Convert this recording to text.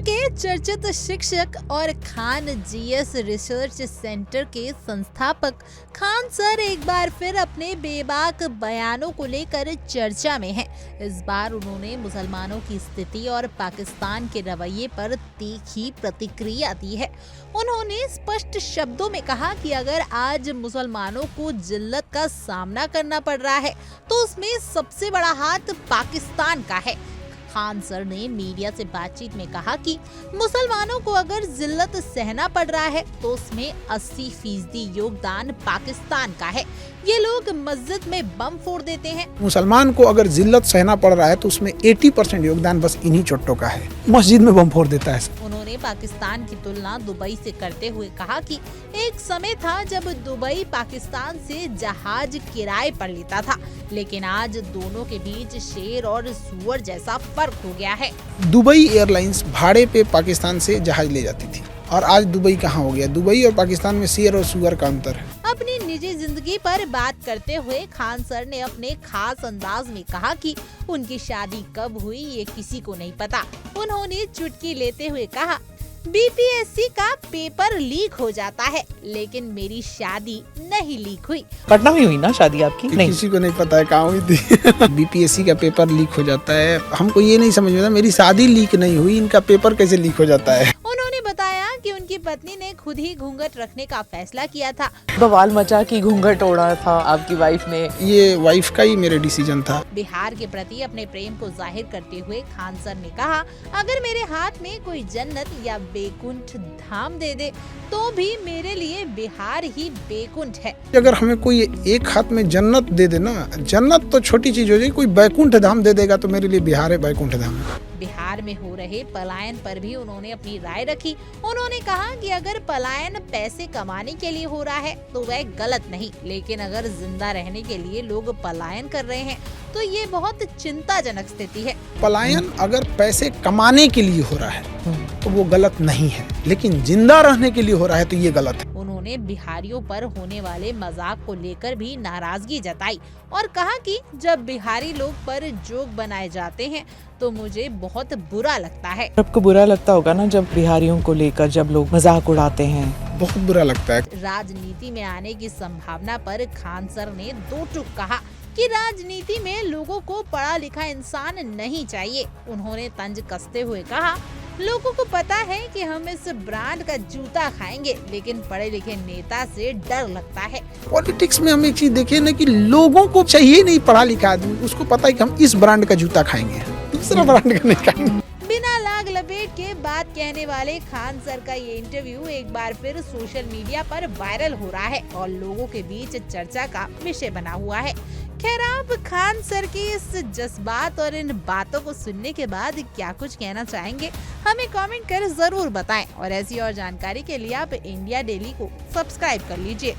के चर्चित शिक्षक और खान जीएस रिसर्च सेंटर के संस्थापक खान सर एक बार फिर अपने बेबाक बयानों को लेकर चर्चा में हैं। इस बार उन्होंने मुसलमानों की स्थिति और पाकिस्तान के रवैये पर तीखी प्रतिक्रिया दी है। उन्होंने स्पष्ट शब्दों में कहा कि अगर आज मुसलमानों को जिल्लत का सामना करना पड़ रहा है तो उसमें सबसे बड़ा हाथ पाकिस्तान का है। खान सर ने मीडिया से बातचीत में कहा कि मुसलमानों को अगर जिल्लत सहना पड़ रहा है तो उसमें 80% योगदान पाकिस्तान का है। ये लोग मस्जिद में बम फोड़ देते हैं। मुसलमान को अगर जिल्लत सहना पड़ रहा है तो उसमें 80% योगदान बस इन्हीं चोट्टों का है। मस्जिद में बम फोड़ देता है। उन्होंने पाकिस्तान की तुलना दुबई से करते हुए कहा कि एक समय था जब दुबई पाकिस्तान से जहाज किराए पर लेता था, लेकिन आज दोनों के बीच शेर और सूअर जैसा फर्क हो गया है। दुबई एयरलाइंस भाड़े पे पाकिस्तान से जहाज ले जाती थी और आज दुबई कहाँ हो गया। दुबई और पाकिस्तान में शेर और सूअर का अंतर है। अपनी निजी जिंदगी पर बात करते हुए खान सर ने अपने खास अंदाज में कहा कि उनकी शादी कब हुई ये किसी को नहीं पता। उन्होंने चुटकी लेते हुए कहा, बीपीएससी का पेपर लीक हो जाता है लेकिन मेरी शादी नहीं लीक हुई। पटना में हुई ना शादी आपकी? नहीं, किसी को नहीं पता है कहाँ हुई थी। बीपीएससी का पेपर लीक हो जाता है, हमको ये नहीं समझ में आता। मेरी शादी लीक नहीं हुई, इनका पेपर कैसे लीक हो जाता है। उन्होंने बताया कि उनकी पत्नी ने खुद ही घूंघट रखने का फैसला किया था। बवाल मचा कि घूंघट ओढ़ा था आपकी वाइफ ने। ये वाइफ का ही मेरे डिसीजन था। बिहार के प्रति अपने प्रेम को जाहिर करते हुए खान सर ने कहा, अगर मेरे हाथ में कोई जन्नत या बेकुंठ धाम दे दे तो भी मेरे लिए बिहार ही बेकुंठ है। अगर हमें कोई एक हाथ में जन्नत दे देना, जन्नत तो छोटी चीज हो जाएगी, कोई बैकुंठ धाम दे देगा तो मेरे लिए बिहार है बैकुंठ धाम। बिहार में हो रहे पलायन पर भी उन्होंने अपनी राय रखी। उन्होंने कहा कि अगर पलायन पैसे कमाने के लिए हो रहा है तो वह गलत नहीं, लेकिन अगर जिंदा रहने के लिए लोग पलायन कर रहे हैं तो ये बहुत चिंताजनक स्थिति है। पलायन अगर पैसे कमाने के लिए हो रहा है तो वो गलत नहीं है, लेकिन जिंदा रहने के लिए हो रहा है तो ये गलत है। उन्होंने बिहारियों पर होने वाले मजाक को लेकर भी नाराजगी जताई और कहा कि जब बिहारी लोग पर जोक बनाए जाते हैं तो मुझे बहुत बुरा लगता है। आपको बुरा लगता होगा ना जब बिहारियों को लेकर जब लोग मजाक उड़ाते हैं? बहुत बुरा लगता है। राजनीति में आने की संभावना पर खान सर ने दो टूक कहा कि राजनीति में लोगों को पढ़ा लिखा इंसान नहीं चाहिए। उन्होंने तंज कसते हुए कहा, लोगों को पता है कि हम इस ब्रांड का जूता खाएंगे, लेकिन पढ़े लिखे नेता से डर लगता है। पॉलिटिक्स में हम एक चीज देखे ना कि लोगों को चाहिए नहीं पढ़ा लिखा आदमी, उसको पता है कि हम इस ब्रांड का जूता खाएंगे, दूसरा ब्रांड का नहीं खाएंगे। बिना लाग लपेट के बात कहने वाले खान सर का ये इंटरव्यू एक बार फिर सोशल मीडिया पर वायरल हो रहा है और लोगों के बीच चर्चा का विषय बना हुआ है। खैर, आप खान सर की इस जज्बात और इन बातों को सुनने के बाद क्या कुछ कहना चाहेंगे, हमें कमेंट कर जरूर बताएं और ऐसी और जानकारी के लिए आप इंडिया डेली को सब्सक्राइब कर लीजिए।